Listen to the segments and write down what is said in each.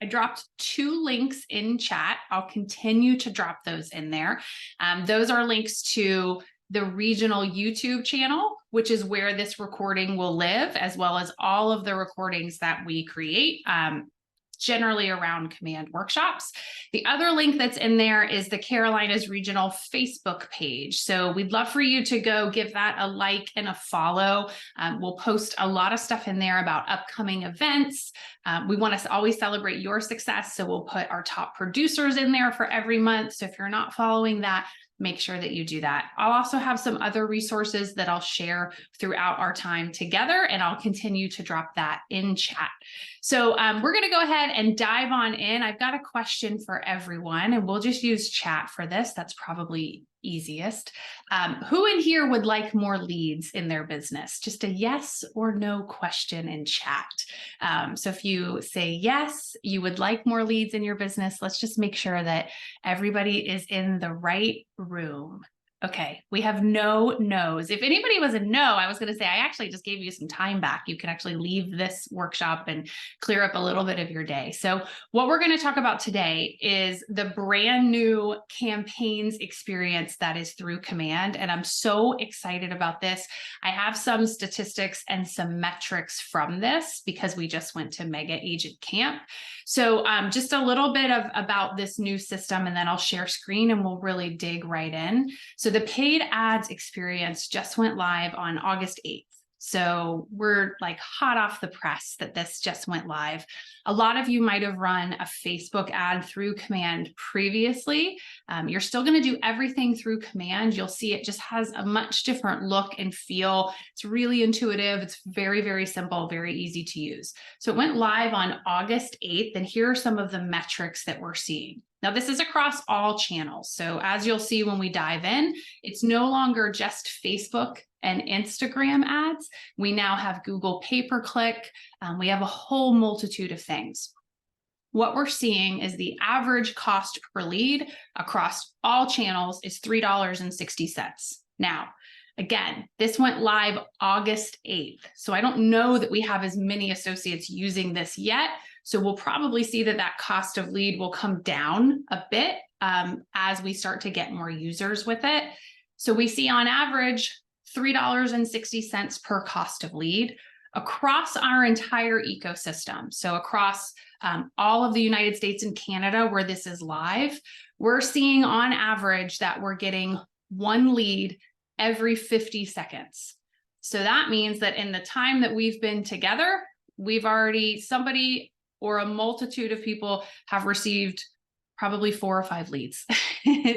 I dropped 2 links in chat. I'll continue to drop those in there. Those are links to the regional YouTube channel, which is where this recording will live, as well as all of the recordings that we create, generally around command workshops. The other link that's in there is the Carolinas Regional Facebook page. So we'd love for you to go give that a like and a follow. We'll post a lot of stuff in there about upcoming events. We want to always celebrate your success. So we'll put our top producers in there for every month. So if you're not following that, make sure that you do that. I'll also have some other resources that I'll share throughout our time together, and I'll continue to drop that in chat. So we're going to go ahead and dive on in. I've got a question for everyone, and we'll just use chat for this. That's probably easiest. Who in here would like more leads in their business? Just a yes or no question in chat. So if you say yes, you would like more leads in your business, let's just make sure that everybody is in the right room. Okay, we have no no's. If anybody was a no, I was going to say, I actually just gave you some time back. You can actually leave this workshop and clear up a little bit of your day. So what we're going to talk about today is the brand new campaigns experience that is through Command. And I'm so excited about this. I have some statistics and some metrics from this because we just went to Mega Agent Camp. So just a little bit about this new system, and then I'll share screen and we'll really dig right in. So the paid ads experience just went live on August 8th. So we're like hot off the press that this just went live. A lot of you might have run a Facebook ad through Command previously. You're still going to do everything through Command. You'll see it just has a much different look and feel. It's really intuitive. It's very, very simple, very easy to use. So it went live on August 8th, and here are some of the metrics that we're seeing. Now, this is across all channels. So as you'll see when we dive in, it's no longer just Facebook and Instagram ads. We now have Google pay-per-click. We have a whole multitude of things. What we're seeing is the average cost per lead across all channels is $3.60. Now, again, this went live August 8th. So I don't know that we have as many associates using this yet. So we'll probably see that that cost of lead will come down a bit as we start to get more users with it. So we see on average $3.60 per cost of lead across our entire ecosystem. So across all of the United States and Canada where this is live, we're seeing on average that we're getting 1 lead every 50 seconds. So that means that in the time that we've been together, we've already, somebody or a multitude of people have received probably 4 or 5 leads.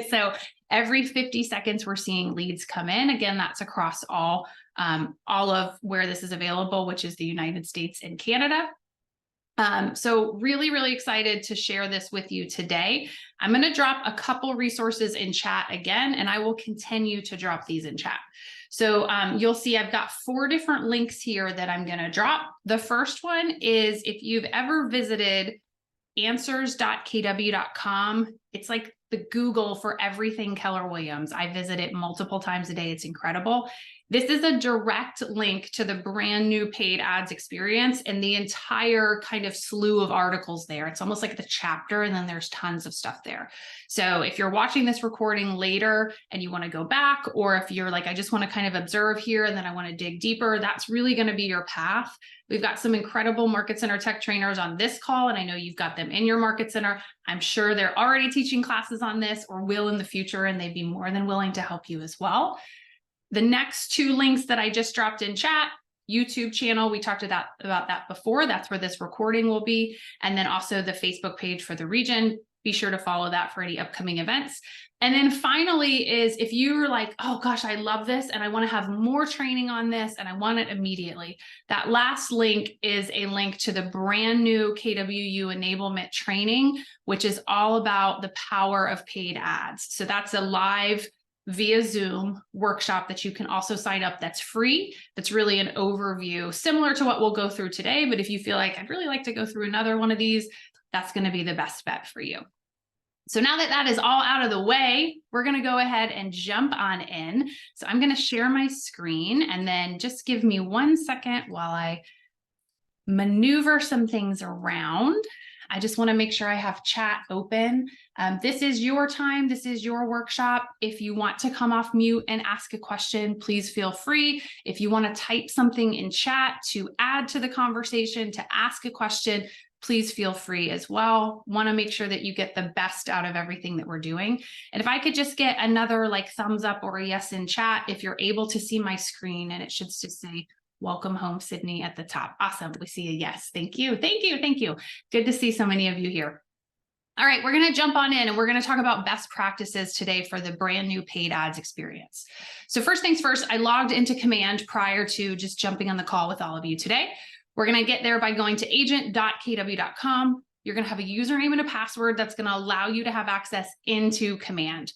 So every 50 seconds, we're seeing leads come in. Again, that's across all of where this is available, which is the United States and Canada. So really, really excited to share this with you today. I'm going to drop a couple resources in chat again, and I will continue to drop these in chat. So you'll see I've got 4 different links here that I'm going to drop. The first one is if you've ever visited answers.kw.com, it's like the Google for everything Keller Williams. I visit it multiple times a day. It's incredible. This is a direct link to the brand new paid ads experience and the entire kind of slew of articles there. It's almost like the chapter, and then there's tons of stuff there. So if you're watching this recording later and you want to go back, or if you're like, I just want to kind of observe here and then I want to dig deeper, that's really going to be your path. We've got some incredible Market Center tech trainers on this call, and I know you've got them in your Market Center. I'm sure they're already teaching classes on this or will in the future, and they'd be more than willing to help you as well. The next 2 links that I just dropped in chat, YouTube channel, we talked about that before. That's where this recording will be. And then also the Facebook page for the region. Be sure to follow that for any upcoming events. And then finally is if you're like, oh gosh, I love this and I want to have more training on this and I want it immediately. That last link is a link to the brand new KWU enablement training, which is all about the power of paid ads. So that's a live via Zoom workshop that you can also sign up that's free. That's really an overview similar to what we'll go through today. But if you feel like I'd really like to go through another one of these, that's going to be the best bet for you. So now that that is all out of the way, we're going to go ahead and jump on in. So I'm going to share my screen, and then just give me 1 second while I maneuver some things around. I just want to make sure I have chat open. This is your time. This is your workshop. If you want to come off mute and ask a question, please feel free. If you want to type something in chat to add to the conversation, to ask a question, please feel free as well. Want to make sure that you get the best out of everything that we're doing. And if I could just get another like thumbs up or a yes in chat, if you're able to see my screen, and it should just say, welcome home, Sydney at the top. Awesome. We see a yes. Thank you. Thank you. Thank you. Good to see so many of you here. All right, we're going to jump on in and we're going to talk about best practices today for the brand new paid ads experience. So first things first, I logged into Command prior to just jumping on the call with all of you today. We're going to get there by going to agent.kw.com. You're going to have a username and a password that's going to allow you to have access into Command.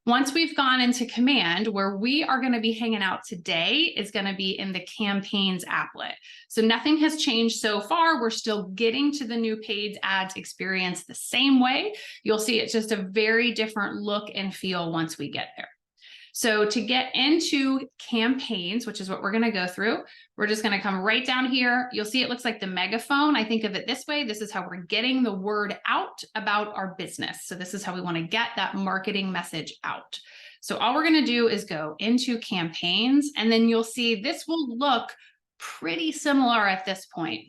Once we've gone into Command, where we are going to be hanging out today is going to be in the Campaigns applet. So nothing has changed so far. We're still getting to the new paid ads experience the same way. You'll see it's just a very different look and feel once we get there. So to get into Campaigns, which is what we're going to go through, we're just going to come right down here. You'll see it looks like the megaphone. I think of it this way. This is how we're getting the word out about our business. So this is how we want to get that marketing message out. So all we're going to do is go into Campaigns, and then you'll see this will look pretty similar at this point.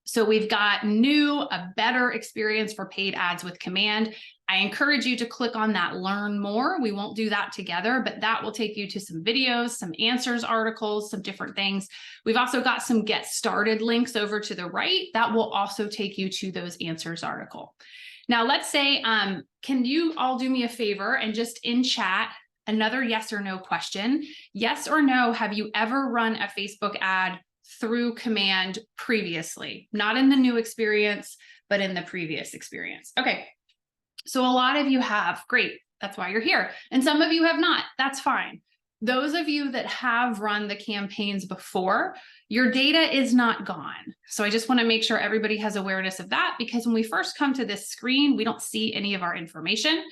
So we've got a better experience for paid ads with Command. I encourage you to click on that Learn More. We won't do that together, but that will take you to some videos, some answers articles, some different things. We've also got some Get Started links over to the right that will also take you to those answers article. Now, let's say, can you all do me a favor and just in chat, another yes or no question? Yes or no, have you ever run a Facebook ad through Command previously? Not in the new experience, but in the previous experience. Okay. So a lot of you have, great, that's why you're here. And some of you have not, that's fine. Those of you that have run the campaigns before, your data is not gone. So I just want to make sure everybody has awareness of that, because when we first come to this screen, we don't see any of our information.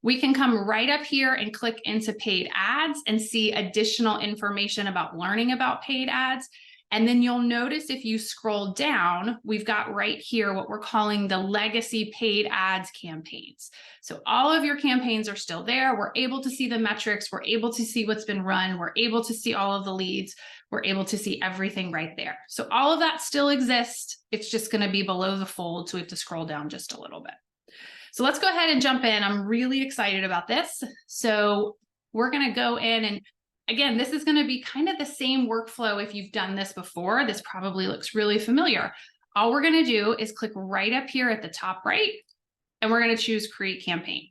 We can come right up here and click into paid ads and see additional information about learning about paid ads. And then you'll notice if you scroll down, we've got right here what we're calling the legacy paid ads campaigns. So all of your campaigns are still there. We're able to see the metrics. We're able to see what's been run. We're able to see all of the leads. We're able to see everything right there. So all of that still exists. It's just going to be below the fold. So we have to scroll down just a little bit. So let's go ahead and jump in. I'm really excited about this. So we're going to go in and again, this is going to be kind of the same workflow. If you've done this before, this probably looks really familiar. All we're going to do is click right up here at the top right, and we're going to choose Create Campaign.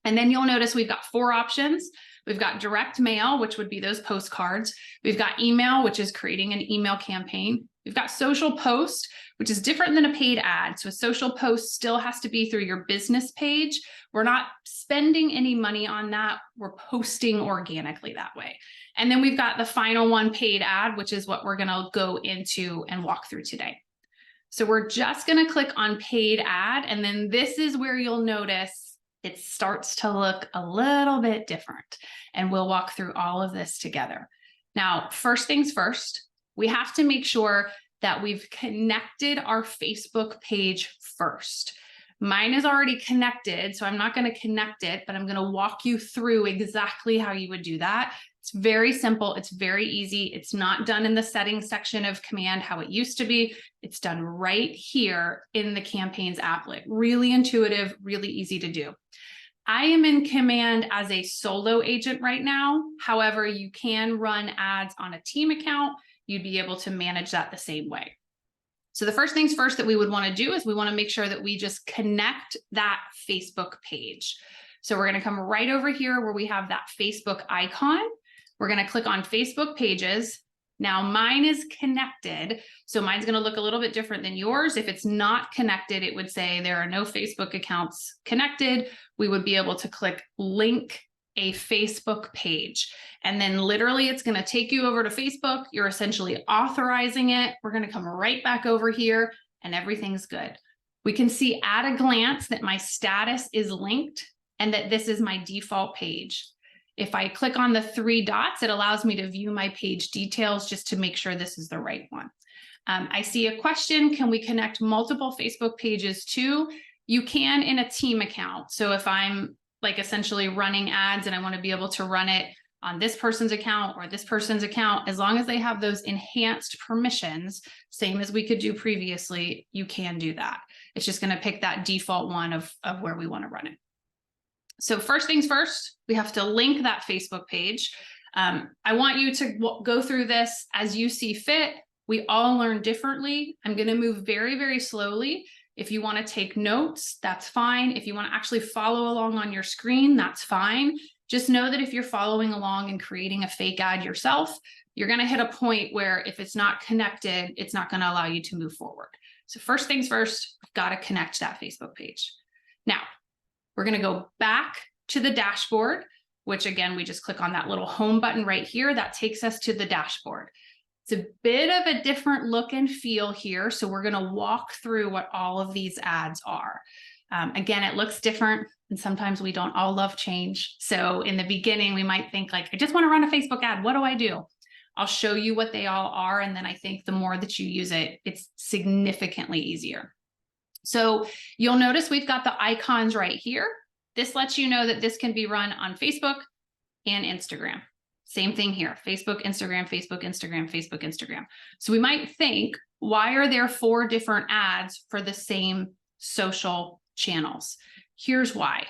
And then you'll notice we've got 4 options. We've got direct mail, which would be those postcards. We've got email, which is creating an email campaign. We've got social post, which is different than a paid ad. So a social post still has to be through your business page. We're not spending any money on that. We're posting organically that way. And then we've got the final one, paid ad, which is what we're going to go into and walk through today. So we're just going to click on paid ad. And then this is where you'll notice it starts to look a little bit different. And we'll walk through all of this together. Now, first things first, we have to make sure that we've connected our Facebook page first. Mine is already connected, so I'm not going to connect it, but I'm going to walk you through exactly how you would do that. It's very simple. It's very easy. It's not done in the settings section of Command how it used to be. It's done right here in the Campaigns applet. Really intuitive, really easy to do. I am in Command as a solo agent right now. However, you can run ads on a team account. You'd be able to manage that the same way. So the first things first that we would want to do is we want to make sure that we just connect that Facebook page. So we're going to come right over here where we have that Facebook icon. We're going to click on Facebook pages. Now mine is connected, so mine's going to look a little bit different than yours. If it's not connected, it would say there are no Facebook accounts connected. We would be able to click link a Facebook page. And then literally it's going to take you over to Facebook. You're essentially authorizing it. We're going to come right back over here and everything's good. We can see at a glance that my status is linked and that this is my default page. If I click on the 3 dots, it allows me to view my page details just to make sure this is the right one. I see a question, can we connect multiple Facebook pages too? You can in a team account. So if I'm like essentially running ads and I want to be able to run it on this person's account or this person's account, as long as they have those enhanced permissions, same as we could do previously, you can do that. It's just going to pick that default one of where we want to run it. So first things first, we have to link that Facebook page. I want you to go through this as you see fit. We all learn differently. I'm going to move very, very slowly. If you want to take notes, that's fine. If you want to actually follow along on your screen, that's fine. Just know that if you're following along and creating a fake ad yourself, you're going to hit a point where if it's not connected, it's not going to allow you to move forward. So first things first, we've got to connect that Facebook page. Now, we're going to go back to the dashboard, which again, we just click on that little home button right here. That takes us to the dashboard. It's a bit of a different look and feel here. So we're going to walk through what all of these ads are. Again, it looks different, and sometimes we don't all love change. So in the beginning, we might think like, I just want to run a Facebook ad. What do I do? I'll show you what they all are. And then I think the more that you use it, it's significantly easier. So you'll notice we've got the icons right here. This lets you know that this can be run on Facebook and Instagram. Same thing here, Facebook, Instagram, Facebook, Instagram, Facebook, Instagram. So we might think, why are there 4 different ads for the same social channels? Here's why.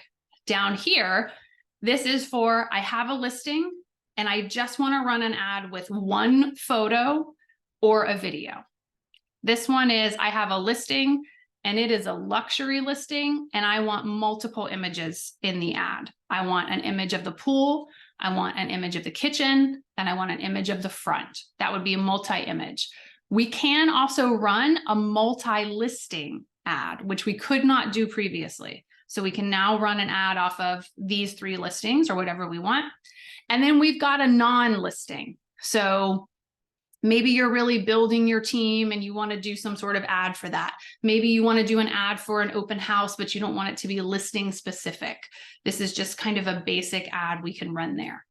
Down here, this is for, I have a listing and I just want to run an ad with one photo or a video. This one is, I have a listing and it is a luxury listing and I want multiple images in the ad. I want an image of the pool, I want an image of the kitchen, and I want an image of the front. That would be a multi-image. We can also run a multi-listing ad, which we could not do previously. So we can now run an ad off of these 3 listings or whatever we want. And then we've got a non-listing. So maybe you're really building your team and you want to do some sort of ad for that. Maybe you want to do an ad for an open house, but you don't want it to be listing specific. This is just kind of a basic ad we can run there.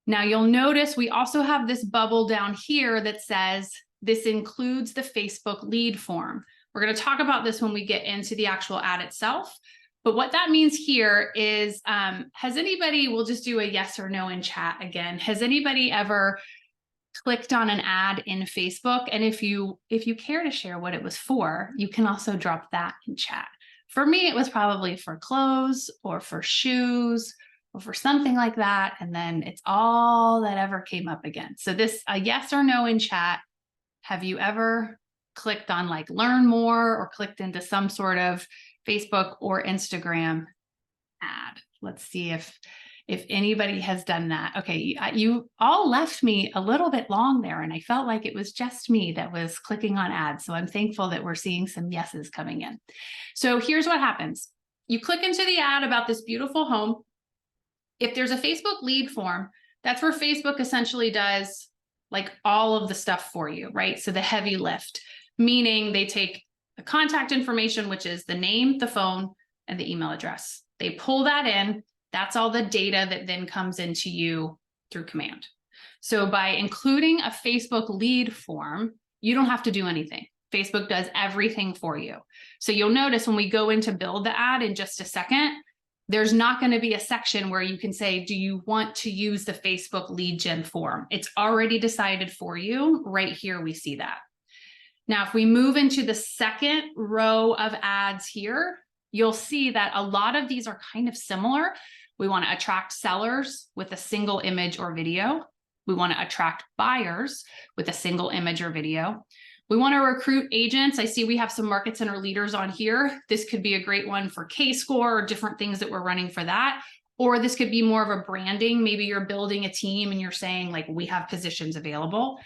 Now you'll notice we also have this bubble down here that says this includes the Facebook lead form. We're going to talk about this when we get into the actual ad itself. But what that means here is, has anybody, we'll just do a yes or no in chat again. Has anybody ever clicked on an ad in Facebook? And if you care to share what it was for, you can also drop that in chat. For me, it was probably for clothes or for shoes or for something like that. And then it's all that ever came up again. So this, a yes or no in chat. Have you ever clicked on like learn more or clicked into some sort of Facebook or Instagram ad? Let's see if anybody has done that. Okay, you all left me a little bit long there, and I felt like it was just me that was clicking on ads. So I'm thankful that we're seeing some yeses coming in. So here's what happens. You click into the ad about this beautiful home. If there's a Facebook lead form, that's where Facebook essentially does like all of the stuff for you, right? So the heavy lift, meaning they take the contact information, which is the name, the phone, and the email address. They pull that in. That's all the data that then comes into you through command. So by including a Facebook lead form, you don't have to do anything. Facebook does everything for you. So you'll notice when we go in to build the ad in just a second, there's not going to be a section where you can say, do you want to use the Facebook lead gen form? It's already decided for you. Right here, we see that. Now, if we move into the second row of ads here, you'll see that a lot of these are kind of similar. We want to attract sellers with a single image or video. We want to attract buyers with a single image or video. We want to recruit agents. I see we have some market center leaders on here. This could be a great one for K-score or different things that we're running for that. Or this could be more of a branding. Maybe you're building a team and you're saying like, we have positions available.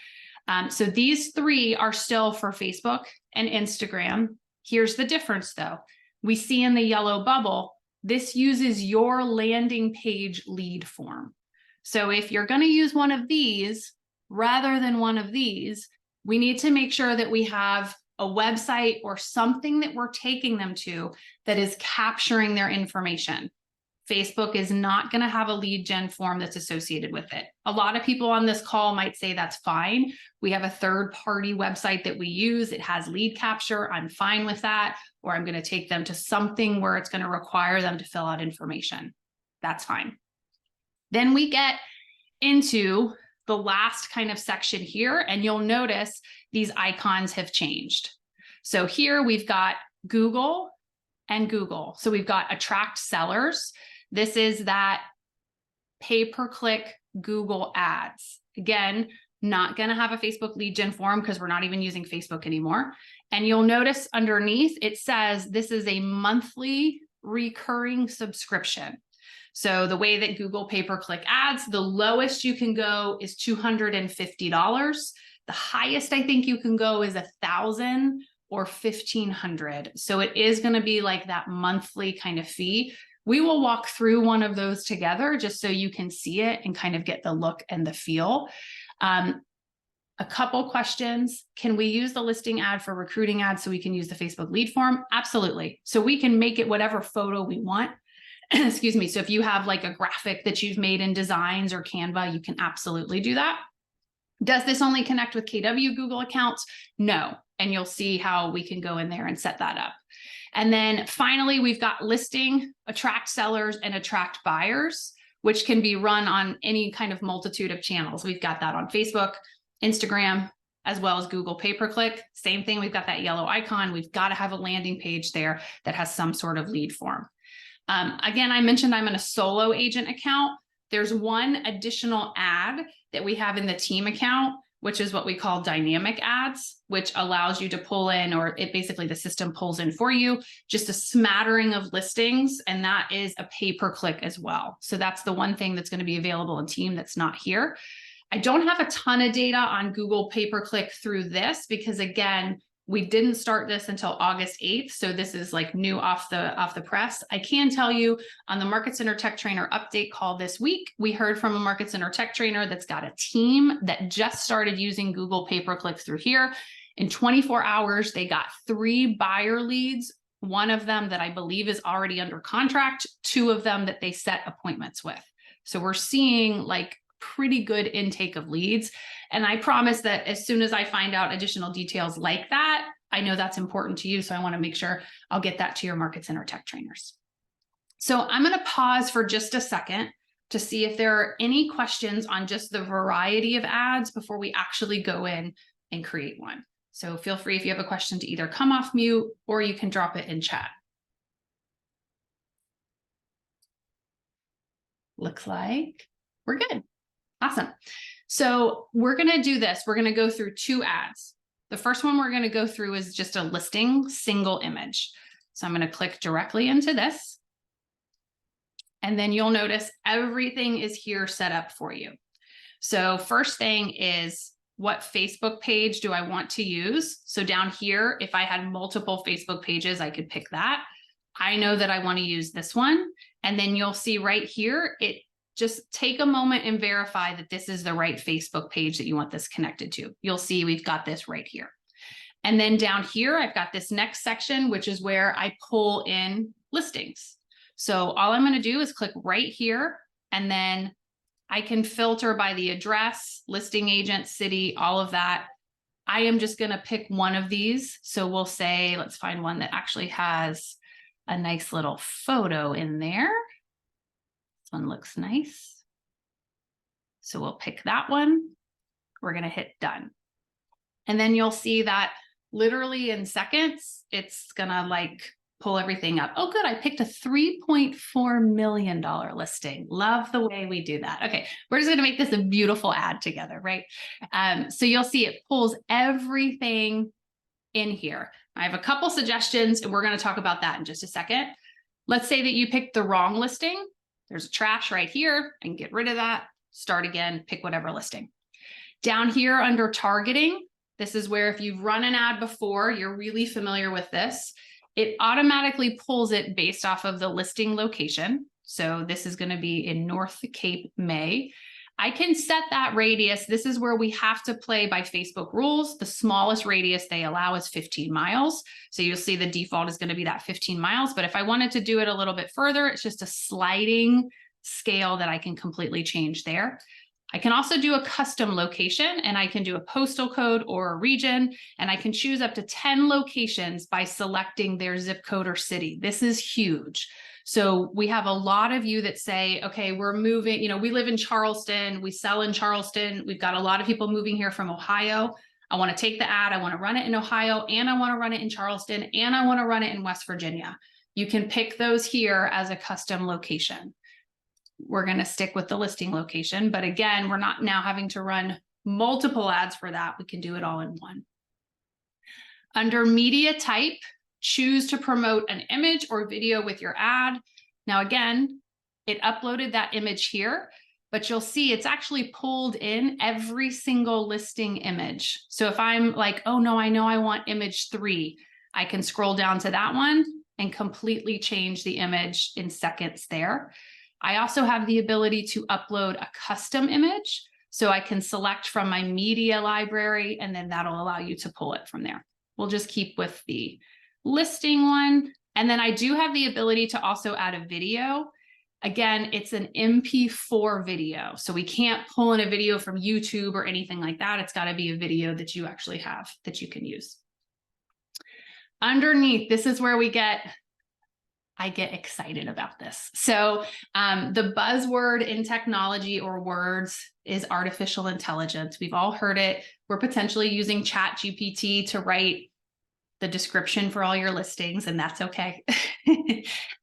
So these 3 are still for Facebook and Instagram. Here's the difference though. We see in the yellow bubble, this uses your landing page lead form. So if you're going to use one of these rather than one of these, we need to make sure that we have a website or something that we're taking them to that is capturing their information. Facebook is not going to have a lead gen form that's associated with it. A lot of people on this call might say that's fine. We have a third-party website that we use. It has lead capture. I'm fine with that. Or I'm going to take them to something where it's going to require them to fill out information. That's fine. Then we get into the last kind of section here, and you'll notice these icons have changed. So here we've got Google and Google. So we've got attract sellers. This is that pay-per-click Google ads. Again, not going to have a Facebook lead gen form because we're not even using Facebook anymore. And you'll notice underneath it says this is a monthly recurring subscription. So the way that Google pay-per-click ads, the lowest you can go is $250. The highest I think you can go is $1,000 or $1,500. So it is going to be like that monthly kind of fee. We will walk through one of those together just so you can see it and kind of get the look and the feel. A couple questions. Can we use the listing ad for recruiting ads so we can use the Facebook lead form? Absolutely. So we can make it whatever photo we want. Excuse me. So if you have like a graphic that you've made in Designs or Canva, you can absolutely do that. Does this only connect with KW Google accounts? No. And you'll see how we can go in there and set that up. And then finally, we've got listing, attract sellers, and attract buyers, which can be run on any kind of multitude of channels. We've got that on Facebook, Instagram, as well as Google pay-per-click. Same thing, we've got that yellow icon. We've got to have a landing page there that has some sort of lead form. Again, I mentioned I'm in a solo agent account. There's one additional ad that we have in the team account, which is what we call dynamic ads, which allows you to pull in, or it basically the system pulls in for you, just a smattering of listings. And that is a pay-per-click as well. So that's the one thing that's going to be available in team that's not here. I don't have a ton of data on Google pay-per-click through this because again, we didn't start this until August 8th. So this is like new off the press. I can tell you on the Market Center Tech Trainer update call this week, we heard from a Market Center Tech Trainer that's got a team that just started using Google pay-per-click through here. In 24 hours, they got 3 buyer leads. One of them that I believe is already under contract, 2 of them that they set appointments with. So we're seeing like pretty good intake of leads. And I promise that as soon as I find out additional details like that, I know that's important to you. So I want to make sure I'll get that to your Market Center Tech Trainers. So I'm going to pause for just a second to see if there are any questions on just the variety of ads before we actually go in and create one. So feel free if you have a question to either come off mute or you can drop it in chat. Looks like we're good. Awesome. So we're going to do this. We're going to go through 2 ads. The first one we're going to go through is just a listing single image. So I'm going to click directly into this. And then you'll notice everything is here set up for you. So first thing is, what Facebook page do I want to use? So down here, if I had multiple Facebook pages, I could pick that. I know that I want to use this one. And then you'll see right here, just take a moment and verify that this is the right Facebook page that you want this connected to. You'll see we've got this right here. And then down here, I've got this next section, which is where I pull in listings. So all I'm going to do is click right here, and then I can filter by the address, listing agent, city, all of that. I am just going to pick one of these. So we'll say, let's find one that actually has a nice little photo in there. One looks nice. So we'll pick that one. We're going to hit done. And then you'll see that literally in seconds, it's going to like pull everything up. Oh, good. I picked a $3.4 million listing. Love the way we do that. Okay. We're just going to make this a beautiful ad together, right? So you'll see it pulls everything in here. I have a couple suggestions and we're going to talk about that in just a second. Let's say that you picked the wrong listing. There's a trash right here. I can get rid of that, start again, pick whatever listing. Down here under targeting, this is where if you've run an ad before, you're really familiar with this. It automatically pulls it based off of the listing location. So this is going to be in North Cape May. I can set that radius. This is where we have to play by Facebook rules. The smallest radius they allow is 15 miles. So you'll see the default is going to be that 15 miles. But if I wanted to do it a little bit further, it's just a sliding scale that I can completely change there. I can also do a custom location, and I can do a postal code or a region, and I can choose up to 10 locations by selecting their zip code or city. This is huge. So we have a lot of you that say, okay, we're moving, we live in Charleston, we sell in Charleston. We've got a lot of people moving here from Ohio. I want to take the ad, I want to run it in Ohio, and I want to run it in Charleston, and I want to run it in West Virginia. You can pick those here as a custom location. We're going to stick with the listing location, but again, we're not now having to run multiple ads for that. We can do it all in one. Under media type, choose to promote an image or video with your ad. Now, again, it uploaded that image here, but you'll see it's actually pulled in every single listing image. So if I'm like, oh no, I know I want image 3, I can scroll down to that one and completely change the image in seconds there. I also have the ability to upload a custom image. So I can select from my media library, and then that'll allow you to pull it from there. We'll just keep with the listing one. And then I do have the ability to also add a video. Again, it's an MP4 video. So we can't pull in a video from YouTube or anything like that. It's got to be a video that you actually have that you can use. Underneath, this is where I get excited about this. So the buzzword in technology or words is artificial intelligence. We've all heard it. We're potentially using ChatGPT to write the description for all your listings, and that's okay.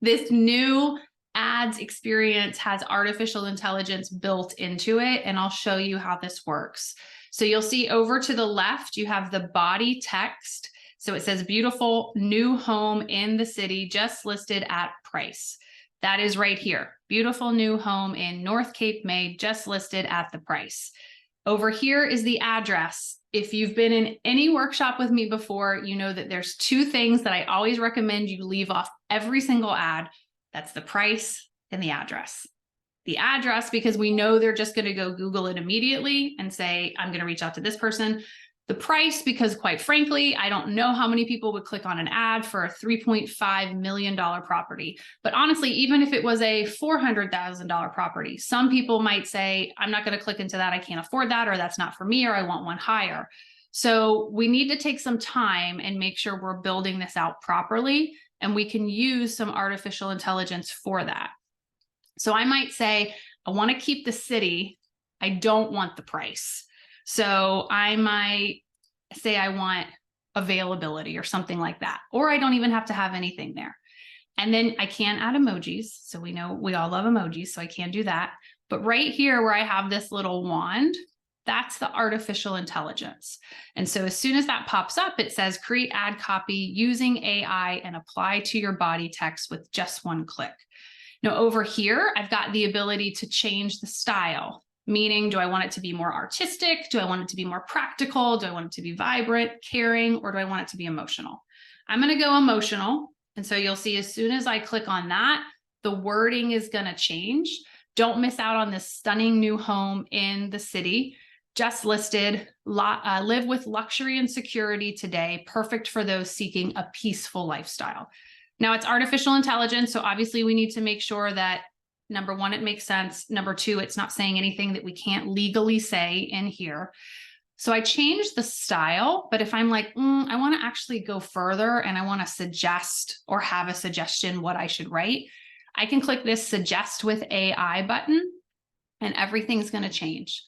This new ads experience has artificial intelligence built into it, and I'll show you how this works. So you'll see over to the left, you have the body text. So it says beautiful new home in the city just listed at price. That is right here. Beautiful new home in North Cape May just listed at the price. Over here is the address. If you've been in any workshop with me before, you know that there's 2 things that I always recommend you leave off every single ad. That's the price and the address. The address, because we know they're just going to go Google it immediately and say, I'm going to reach out to this person. The price, because quite frankly, I don't know how many people would click on an ad for a $3.5 million property. But honestly, even if it was a $400,000 property, some people might say, I'm not going to click into that. I can't afford that, or that's not for me, or I want one higher. So we need to take some time and make sure we're building this out properly, and we can use some artificial intelligence for that. So I might say, I want to keep the city. I don't want the price. So I might say I want availability or something like that, or I don't even have to have anything there. And then I can add emojis. So we know we all love emojis, so I can do that. But right here where I have this little wand, that's the artificial intelligence. And so as soon as that pops up, it says create ad copy using AI and apply to your body text with just 1 click. Now over here, I've got the ability to change the style. Meaning, do I want it to be more artistic? Do I want it to be more practical? Do I want it to be vibrant, caring, or do I want it to be emotional? I'm going to go emotional. And so you'll see as soon as I click on that, the wording is going to change. Don't miss out on this stunning new home in the city. Just listed, live with luxury and security today. Perfect for those seeking a peaceful lifestyle. Now it's artificial intelligence. So obviously we need to make sure that number 1, it makes sense. Number 2, it's not saying anything that we can't legally say in here. So I changed the style, but if I'm like, I want to actually go further and I want to suggest or have a suggestion what I should write, I can click this suggest with AI button and everything's going to change.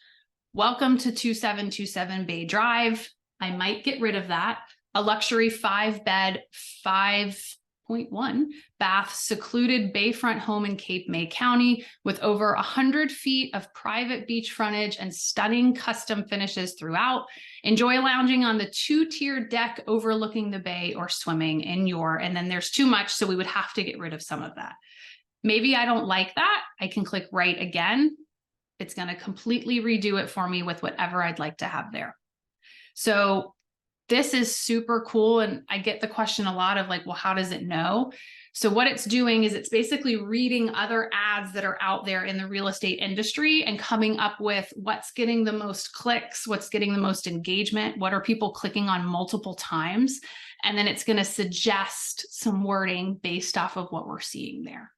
Welcome to 2727 Bay Drive. I might get rid of that. A luxury 5-bed, 5.1 bath, secluded bayfront home in Cape May County with over 100 feet of private beach frontage and stunning custom finishes throughout. Enjoy lounging on the 2-tiered deck overlooking the bay or swimming in your, and then there's too much, so we would have to get rid of some of that. Maybe I don't like that. I can click write again. It's going to completely redo it for me with whatever I'd like to have there. So this is super cool. And I get the question a lot of like, well, how does it know? So what it's doing is it's basically reading other ads that are out there in the real estate industry and coming up with what's getting the most clicks, what's getting the most engagement, what are people clicking on multiple times. And then it's going to suggest some wording based off of what we're seeing there.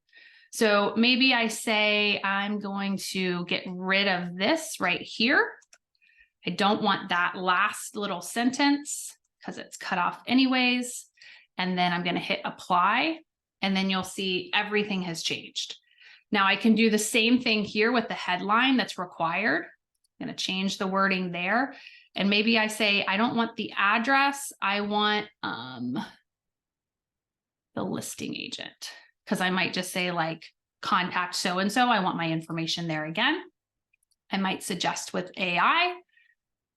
So maybe I say, I'm going to get rid of this right here. I don't want that last little sentence because it's cut off anyways. And then I'm going to hit apply. And then you'll see everything has changed. Now I can do the same thing here with the headline that's required. I'm going to change the wording there. And maybe I say, I don't want the address. I want the listing agent, because I might just say like contact so-and-so. I want my information there again. I might suggest with AI,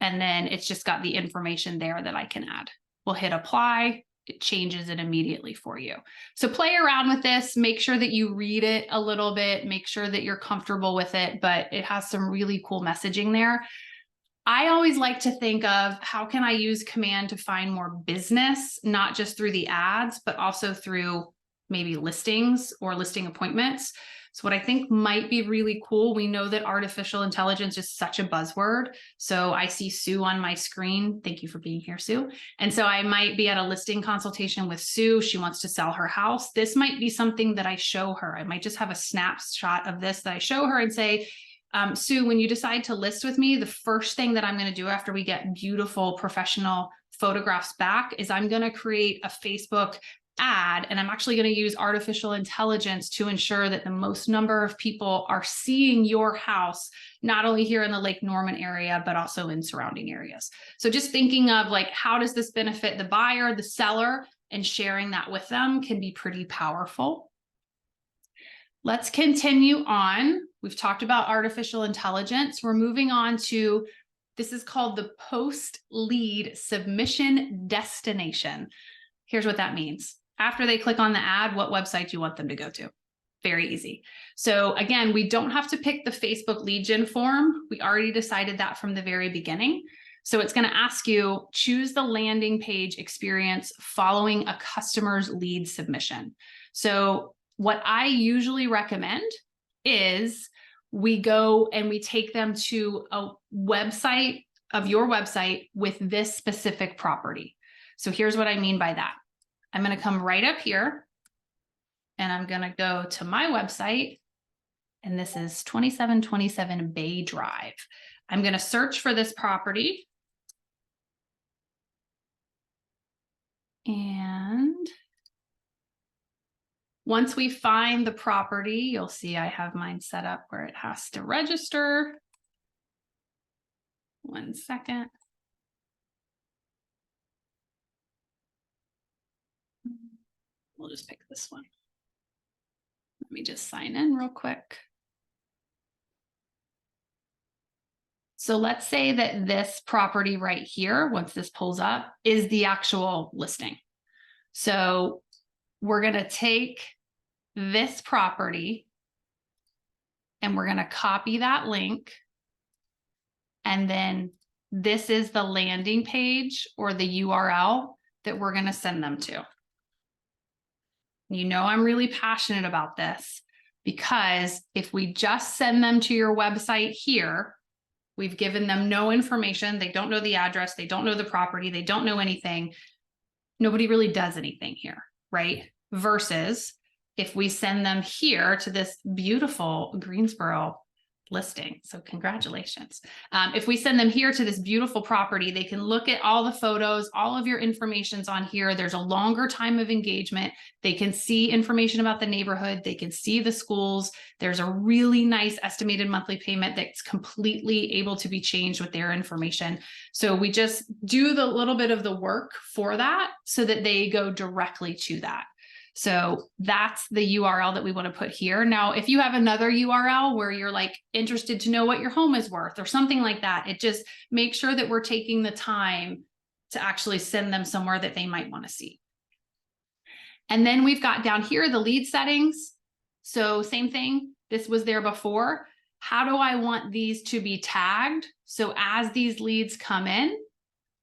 and then it's just got the information there that I can add. We'll hit apply. It changes it immediately for you. So play around with this, make sure that you read it a little bit, make sure that you're comfortable with it, but it has some really cool messaging there. I always like to think of how can I use Command to find more business, not just through the ads, but also through maybe listings or listing appointments. So what I think might be really cool, we know that artificial intelligence is such a buzzword. So I see Sue on my screen. Thank you for being here, Sue. And so I might be at a listing consultation with Sue. She wants to sell her house. This might be something that I show her. I might just have a snapshot of this that I show her and say, Sue, when you decide to list with me, the first thing that I'm going to do after we get beautiful professional photographs back is I'm going to create a Facebook ad, and I'm actually going to use artificial intelligence to ensure that the most number of people are seeing your house, not only here in the Lake Norman area, but also in surrounding areas. So just thinking of like, how does this benefit the buyer, the seller, and sharing that with them can be pretty powerful. Let's continue on. We've talked about artificial intelligence. We're moving on to, this is called the post lead submission destination. Here's what that means. After they click on the ad, what website do you want them to go to? Very easy. So again, we don't have to pick the Facebook lead gen form. We already decided that from the very beginning. So it's going to ask you, choose the landing page experience following a customer's lead submission. So what I usually recommend is we go and we take them to a website of your website with this specific property. So here's what I mean by that. I'm going to come right up here and I'm going to go to my website. And this is 2727 Bay Drive. I'm going to search for this property. And once we find the property, you'll see I have mine set up where it has to register. 1 second. We'll just pick this one. Let me just sign in real quick. So let's say that this property right here, once this pulls up, is the actual listing. So we're going to take this property and we're going to copy that link. And then this is the landing page or the URL that we're going to send them to. You know, I'm really passionate about this because if we just send them to your website here, we've given them no information. They don't know the address. They don't know the property. They don't know anything. Nobody really does anything here, right? Versus if we send them here to this beautiful Greensboro listing. So congratulations. If we send them here to this beautiful property, they can look at all the photos, all of your information's on here. There's a longer time of engagement. They can see information about the neighborhood. They can see the schools. There's a really nice estimated monthly payment that's completely able to be changed with their information. So we just do the little bit of the work for that so that they go directly to that. So that's the URL that we want to put here. Now, if you have another URL where you're like interested to know what your home is worth or something like that, it just makes sure that we're taking the time to actually send them somewhere that they might want to see. And then we've got down here the lead settings. So same thing, this was there before. How do I want these to be tagged? So as these leads come in,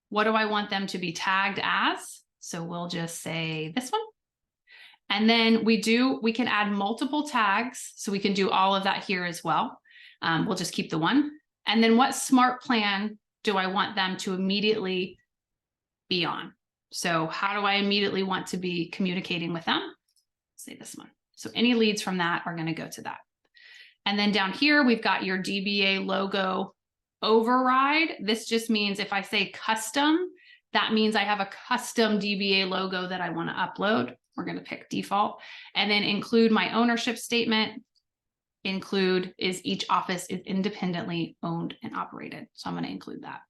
What do I want them to be tagged as? So we'll just say this one. And then we can add multiple tags. So we can do all of that here as well. We'll just keep the one. And then what smart plan do I want them to immediately be on? So how do I immediately want to be communicating with them? Say this one. So any leads from that are going to go to that. And then down here, we've got your DBA logo override. This just means if I say custom, that means I have a custom DBA logo that I want to upload. We're going to pick default, and then include my ownership statement. Include is each office is independently owned and operated. So I'm going to include that.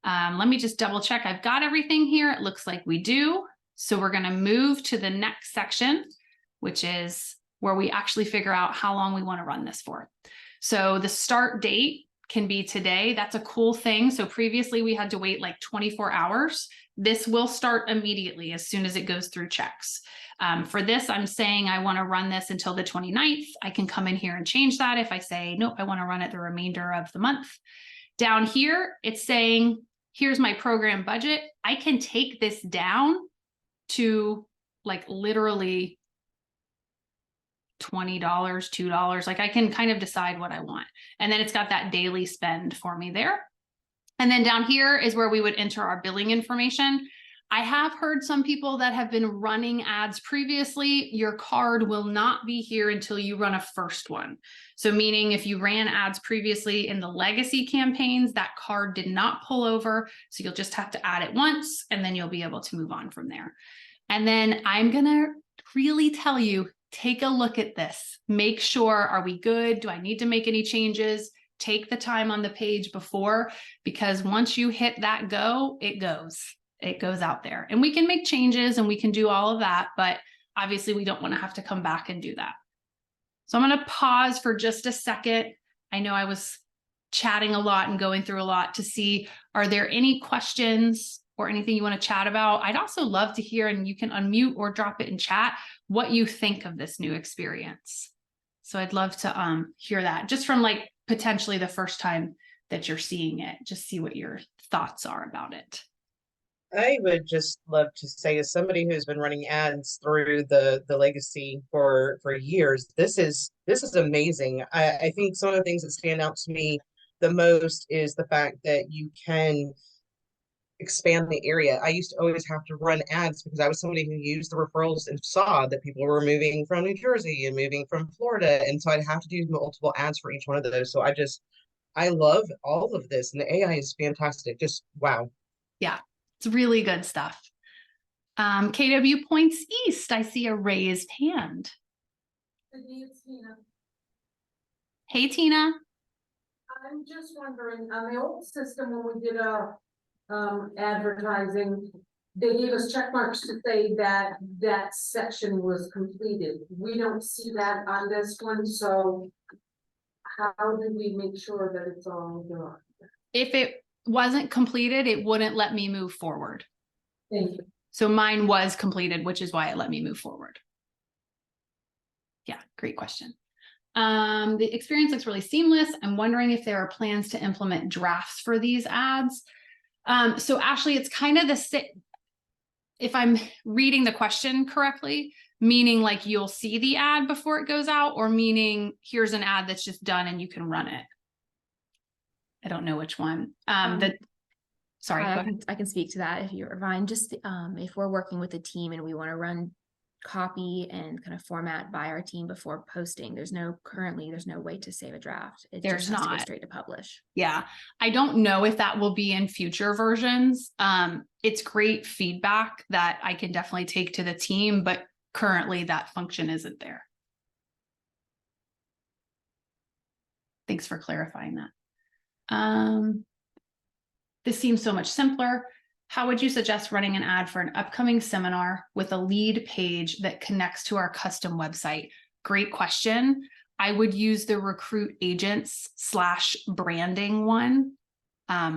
Let me just double check. I've got everything here. It looks like we do. So we're going to move to the next section, which is where we actually figure out how long we want to run this for. So the start date can be today. That's a cool thing. So previously we had to wait like 24 hours. This will start immediately as soon as it goes through checks. For this, I'm saying I want to run this until the 29th. I can come in here and change that. If I say, nope, I want to run it the remainder of the month. Down here, it's saying, here's my program budget. I can take this down to like literally $20, $2. Like I can kind of decide what I want. And then it's got that daily spend for me there. And then down here is where we would enter our billing information. I have heard some people that have been running ads previously, your card will not be here until you run a first one. So meaning if you ran ads previously in the legacy campaigns, that card did not pull over. So you'll just have to add it once and then you'll be able to move on from there. And then I'm gonna really tell you, take a look at this. Make sure, are we good? Do I need to make any changes? Take the time on the page before, because once you hit that go, it goes out there. And we can make changes and we can do all of that, but obviously we don't want to have to come back and do that. So I'm going to pause for just a second. I know I was chatting a lot and going through a lot to see, are there any questions or anything you want to chat about? I'd also love to hear, and you can unmute or drop it in chat, what you think of this new experience. So I'd love to hear that just from like potentially the first time that you're seeing it, just see what your thoughts are about it. I would just love to say, as somebody who's been running ads through the legacy for years, this is amazing. I think some of the things that stand out to me the most is the fact that you can expand the area. I used to always have to run ads because I was somebody who used the referrals and saw that people were moving from New Jersey and moving from Florida. And so I'd have to do multiple ads for each one of those. So I love all of this, and the AI is fantastic. Just wow. Yeah, it's really good stuff. KW Points East, I see a raised hand. Hey, Tina. I'm just wondering, on the old system, when we did advertising, they gave us check marks to say that that section was completed. We don't see that on this one, so how do we make sure that it's all done? If it wasn't completed, it wouldn't let me move forward. Thank you. So mine was completed, which is why it let me move forward. Yeah, great question. The experience looks really seamless. I'm wondering if there are plans to implement drafts for these ads. So Ashley, it's kind of the same, if I'm reading the question correctly, meaning like you'll see the ad before it goes out, or meaning here's an ad that's just done and you can run it. I don't know which one. Sorry, I can speak to that if you're fine. Just if we're working with a team and we want to run copy and kind of format by our team before posting, currently there's no way to save a draft. It There's just has to not. go straight to publish. Yeah, I don't know if that will be in future versions. It's great feedback that I can definitely take to the team, but currently that function isn't there. Thanks for clarifying that. This seems so much simpler. How would you suggest running an ad for an upcoming seminar with a lead page that connects to our custom website? Great question. I would use the recruit agents / branding one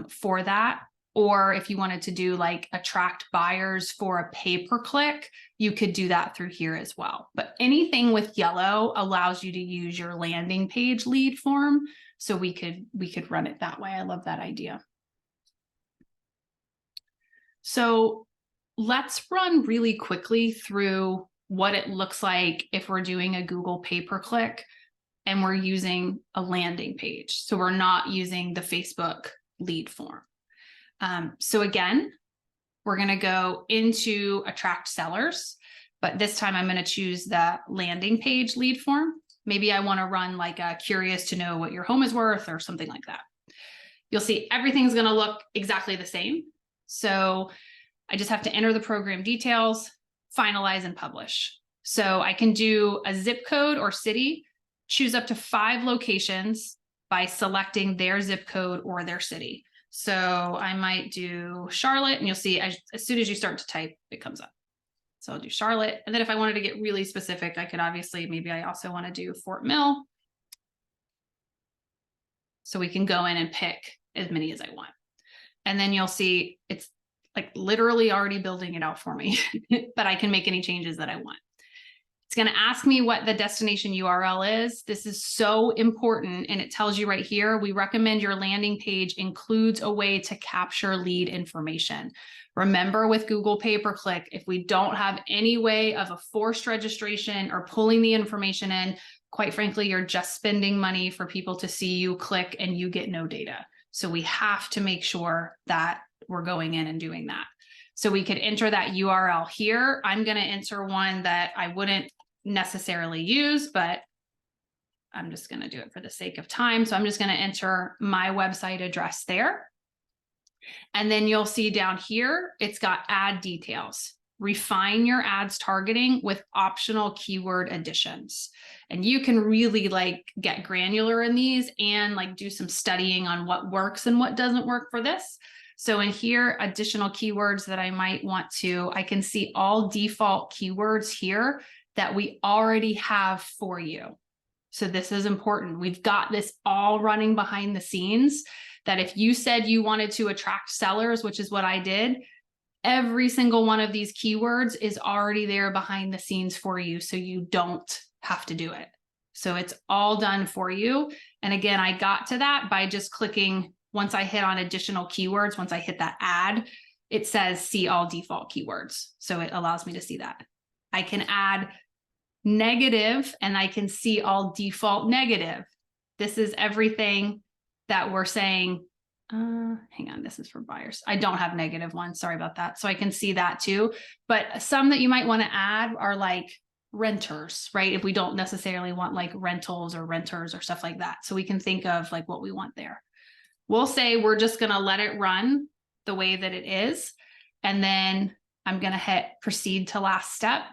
for that. Or if you wanted to do like attract buyers for a pay-per-click, you could do that through here as well. But anything with yellow allows you to use your landing page lead form. So we could run it that way. I love that idea. So let's run really quickly through what it looks like if we're doing a Google pay-per-click and we're using a landing page. So we're not using the Facebook lead form. So again, we're going to go into attract sellers, but this time I'm going to choose the landing page lead form. Maybe I want to run like a curious to know what your home is worth or something like that. You'll see everything's going to look exactly the same. So I just have to enter the program details, finalize and publish. So I can do a zip code or city, choose up to 5 locations by selecting their zip code or their city. So I might do Charlotte, and you'll see as soon as you start to type, it comes up. So I'll do Charlotte. And then if I wanted to get really specific, I could obviously, maybe I also want to do Fort Mill. So we can go in and pick as many as I want. And then you'll see it's like literally already building it out for me, but I can make any changes that I want. It's going to ask me what the destination URL is. This is so important. And it tells you right here, we recommend your landing page includes a way to capture lead information. Remember with Google pay-per-click, if we don't have any way of a forced registration or pulling the information in, quite frankly, you're just spending money for people to see you click and you get no data. So we have to make sure that we're going in and doing that. So we could enter that URL here. I'm going to enter one that I wouldn't necessarily use, but I'm just going to do it for the sake of time. So I'm just going to enter my website address there. And then you'll see down here, it's got ad details. Refine your ads targeting with optional keyword additions. And you can really like get granular in these and like do some studying on what works and what doesn't work for this. So in here, additional keywords that I might want to, I can see all default keywords here that we already have for you. So this is important. We've got this all running behind the scenes that if you said you wanted to attract sellers, which is what I did, every single one of these keywords is already there behind the scenes for you. So you don't have to do it. So it's all done for you. And again, I got to that by just clicking. Once I hit on additional keywords, once I hit that add, it says see all default keywords. So it allows me to see that. I can add negative and I can see all default negative. This is everything that we're saying. Hang on, this is for buyers. I don't have negative ones. Sorry about that. So I can see that too. But some that you might want to add are like renters, right? If we don't necessarily want like rentals or renters or stuff like that. So we can think of like what we want there. We'll say we're just going to let it run the way that it is. And then I'm going to hit proceed to last step.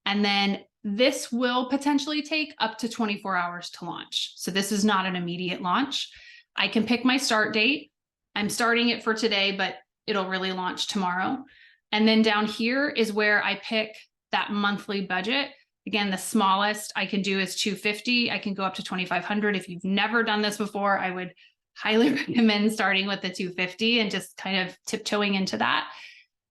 And then this will potentially take up to 24 hours to launch. So this is not an immediate launch. I can pick my start date. I'm starting it for today, but it'll really launch tomorrow. And then down here is where I pick that monthly budget. Again, the smallest I can do is $250. I can go up to $2,500. If you've never done this before, I would highly recommend starting with the $250 and just kind of tiptoeing into that.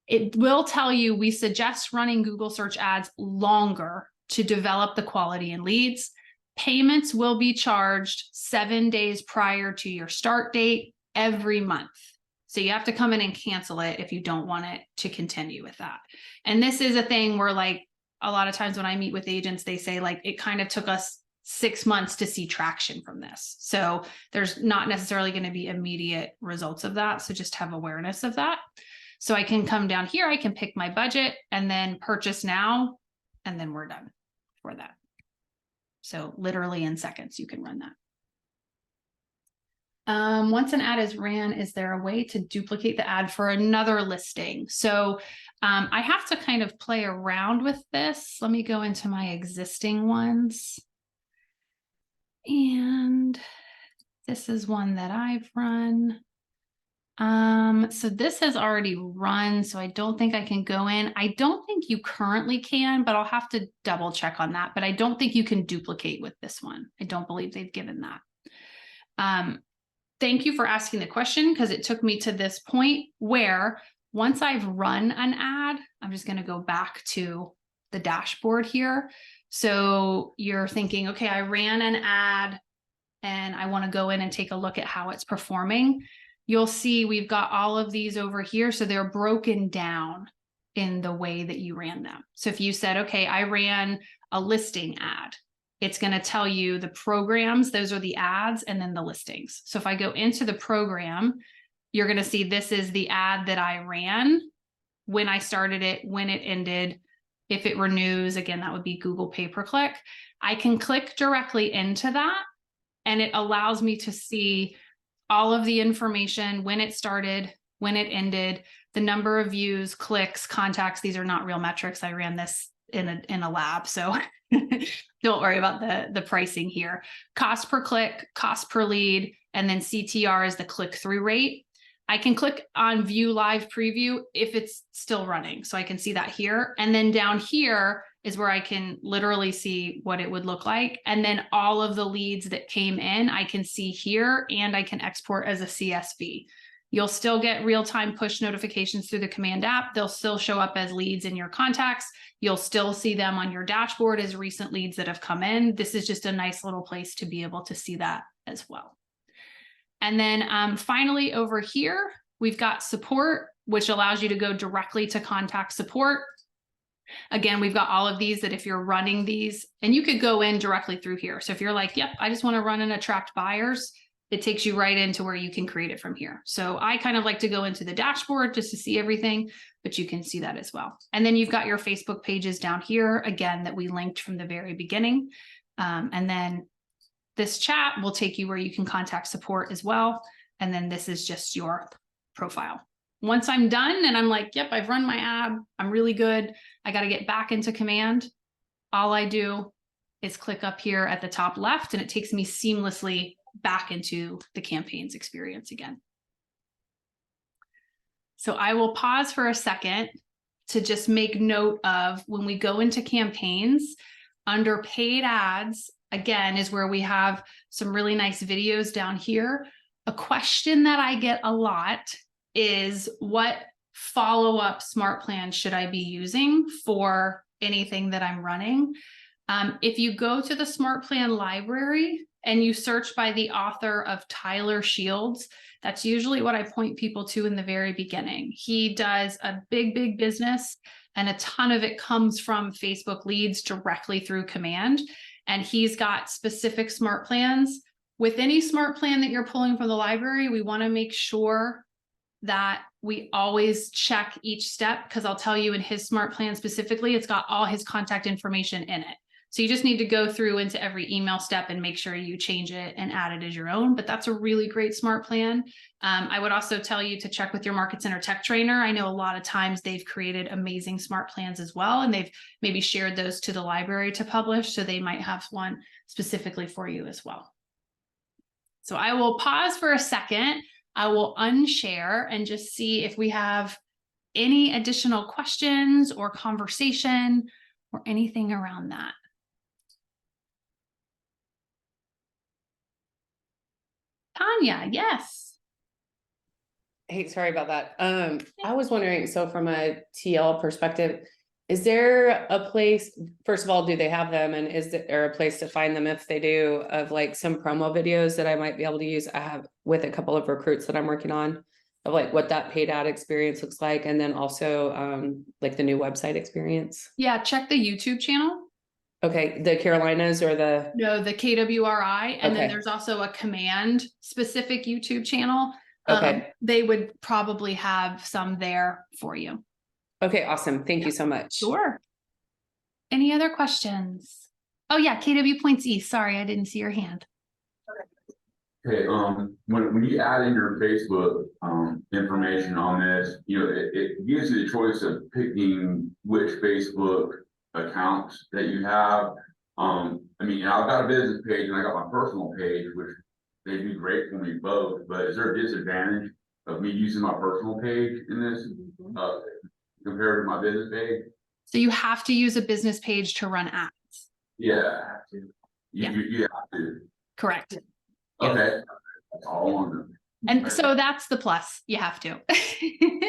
It will tell you we suggest running Google search ads longer to develop the quality and leads. Payments will be charged 7 days prior to your start date every month. So you have to come in and cancel it if you don't want it to continue with that. And this is a thing where like a lot of times when I meet with agents, they say like it kind of took us 6 months to see traction from this. So there's not necessarily going to be immediate results of that. So just have awareness of that. So I can come down here, I can pick my budget and then purchase now, and then we're done for that. So literally in seconds, you can run that. Once an ad is ran, is there a way to duplicate the ad for another listing? So I have to kind of play around with this. Let me go into my existing ones. And this is one that I've run. So this has already run, so I don't think I can go in. I don't think you currently can, but I'll have to double check on that. But I don't think you can duplicate with this one. I don't believe they've given that. Thank you for asking the question because it took me to this point where once I've run an ad, I'm just going to go back to the dashboard here. So you're thinking, okay, I ran an ad and I want to go in and take a look at how it's performing. you'll see we've got all of these over here. So they're broken down in the way that you ran them. So if you said, okay, I ran a listing ad, it's going to tell you the programs, those are the ads, and then the listings. So if I go into the program, you're going to see this is the ad that I ran, when I started it, when it ended. If it renews, again, that would be Google pay-per-click. I can click directly into that, and it allows me to see all of the information, when it started, when it ended, the number of views, clicks, contacts. These are not real metrics. I ran this in a lab, so don't worry about the pricing here. Cost per click, cost per lead, and then CTR is the click-through rate. I can click on view live preview if it's still running. So I can see that here. And then down here is where I can literally see what it would look like. And then all of the leads that came in, I can see here, and I can export as a CSV. You'll still get real-time push notifications through the Command app. They'll still show up as leads in your contacts. You'll still see them on your dashboard as recent leads that have come in. This is just a nice little place to be able to see that as well. And then finally over here, we've got support, which allows you to go directly to contact support. Again, we've got all of these that if you're running these, and you could go in directly through here. So if you're like, yep, I just want to run and attract buyers, it takes you right into where you can create it from here. So I kind of like to go into the dashboard just to see everything, but you can see that as well. And then you've got your Facebook pages down here, again, that we linked from the very beginning. And then this chat will take you where you can contact support as well. And then this is just your profile. Once I'm done and I'm like, yep, I've run my ad, I'm really good, I got to get back into Command. All I do is click up here at the top left, and it takes me seamlessly back into the campaigns experience again. So I will pause for a second to just make note of when we go into campaigns, under paid ads, again, is where we have some really nice videos down here. A question that I get a lot is, what follow-up smart plan should I be using for anything that I'm running? If you go to the smart plan library and you search by the author of Tyler Shields, that's usually what I point people to in the very beginning. He does a big business, and a ton of it comes from Facebook leads directly through Command. And he's got specific smart plans. With any smart plan that you're pulling from the library, we want to make sure that we always check each step, because I'll tell you in his smart plan specifically, it's got all his contact information in it. So you just need to go through into every email step and make sure you change it and add it as your own. But that's a really great smart plan. I would also tell you to check with your Market Center tech trainer. I know a lot of times they've created amazing smart plans as well, and they've maybe shared those to the library to publish. So they might have one specifically for you as well. So I will pause for a second. I will unshare and just see if we have any additional questions or conversation or anything around that. Tanya, yes. Hey, sorry about that. I was wondering, so from a TL perspective, is there a place, first of all, do they have them? And is there a place to find them if they do, of like some promo videos that I might be able to use? I have with a couple of recruits that I'm working on, of like what that paid ad experience looks like. And then also like the new website experience. Yeah, check the YouTube channel. Okay, the Carolinas or the? No, the KWRI. And then Okay. there's also a Command specific YouTube channel. Okay. They would probably have some there for you. Okay, awesome. Thank you so much. Sure. Any other questions? Oh yeah, KW Points East. Sorry, I didn't see your hand. Okay, when you add in your Facebook information on this, you know, it gives you the choice of picking which Facebook accounts that you have. I mean, I've got a business page and I got my personal page, which they do great for me both, but is there a disadvantage of me using my personal page in this compared to my business page? So you have to use a business page to run ads. Yeah. Yeah. You have to. Correct. Okay. That's all I wanted. And so that's the plus, you have to.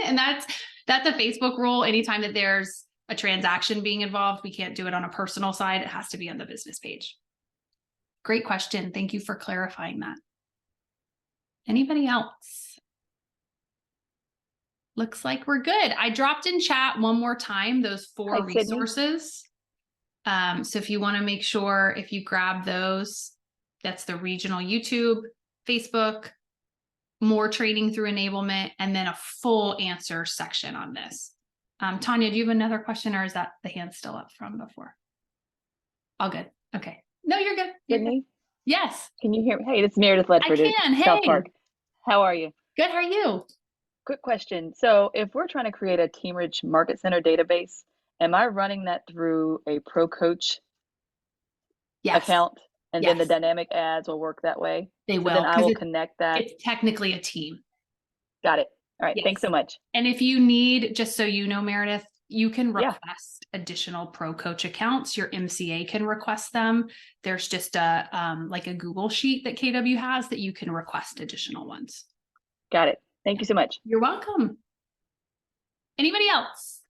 And that's a Facebook rule. Anytime that there's a transaction being involved, we can't do it on a personal side. It has to be on the business page. Great question. Thank you for clarifying that. Anybody else? Looks like we're good. I dropped in chat one more time, those four Hi, Sydney. resources. So if you want to make sure, if you grab those, that's the regional YouTube, Facebook, more training through enablement, and then a full answer section on this. Tanya, do you have another question, or is that the hand still up from before? All good. Okay. No, you're good. You're good. Sydney, Yes, can you hear me? Hey, this is Meredith Ledford at can. South Hey. Park. How are you? good. How are you? Quick question. So if we're trying to create a Teamridge Market Center database, am I running that through a Pro Coach Yes, account? And then the Yes. dynamic ads will work that way? they So will. then I 'Cause will connect that. it's technically a team. Got it. All right. Thanks so Yes. much. And if you need, just so you know, Meredith, you can Yeah. request additional Pro Coach accounts. Your MCA can request them. There's just a like a Google sheet that KW has that you can request additional ones. Got it. Thank you so much. You're welcome. Anybody else?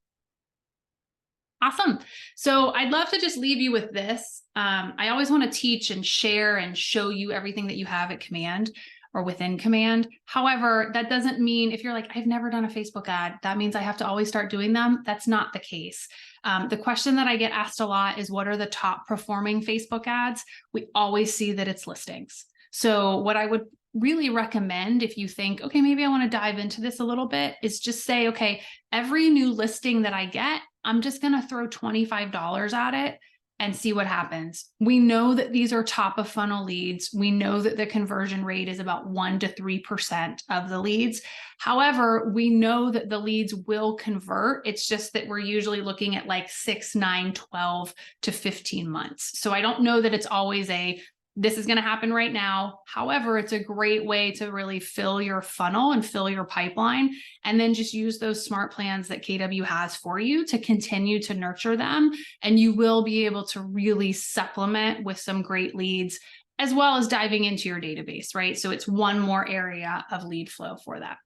Awesome. So I'd love to just leave you with this. I always want to teach and share and show you everything that you have at Command or within Command. However, that doesn't mean if you're like, I've never done a Facebook ad, that means I have to always start doing them. That's not the case. The question that I get asked a lot is, what are the top performing Facebook ads? We always see that it's listings. So what I would really recommend, if you think, okay, maybe I want to dive into this a little bit, is just say, okay, every new listing that I get, I'm just going to throw $25 at it and see what happens. We know that these are top of funnel leads. We know that the conversion rate is about 1 to 3% of the leads. However, we know that the leads will convert. It's just that we're usually looking at like 6, 9, 12 to 15 months. So I don't know that it's always this is going to happen right now. However, it's a great way to really fill your funnel and fill your pipeline, and then just use those smart plans that KW has for you to continue to nurture them. And you will be able to really supplement with some great leads, as well as diving into your database, right? So it's one more area of lead flow for that.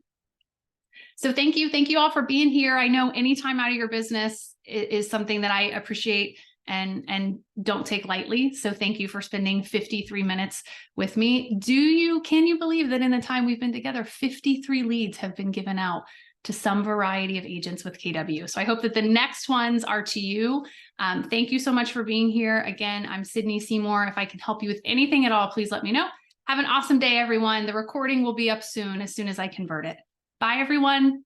So thank you. Thank you all for being here. I know any time out of your business is something that I appreciate and don't take lightly. So thank you for spending 53 minutes with me. Can you believe that in the time we've been together, 53 leads have been given out to some variety of agents with KW. So I hope that the next ones are to you. Thank you so much for being here. Again, I'm Sydney Seymour. If I can help you with anything at all, please let me know. Have an awesome day, everyone. The recording will be up soon as I convert it. Bye, everyone.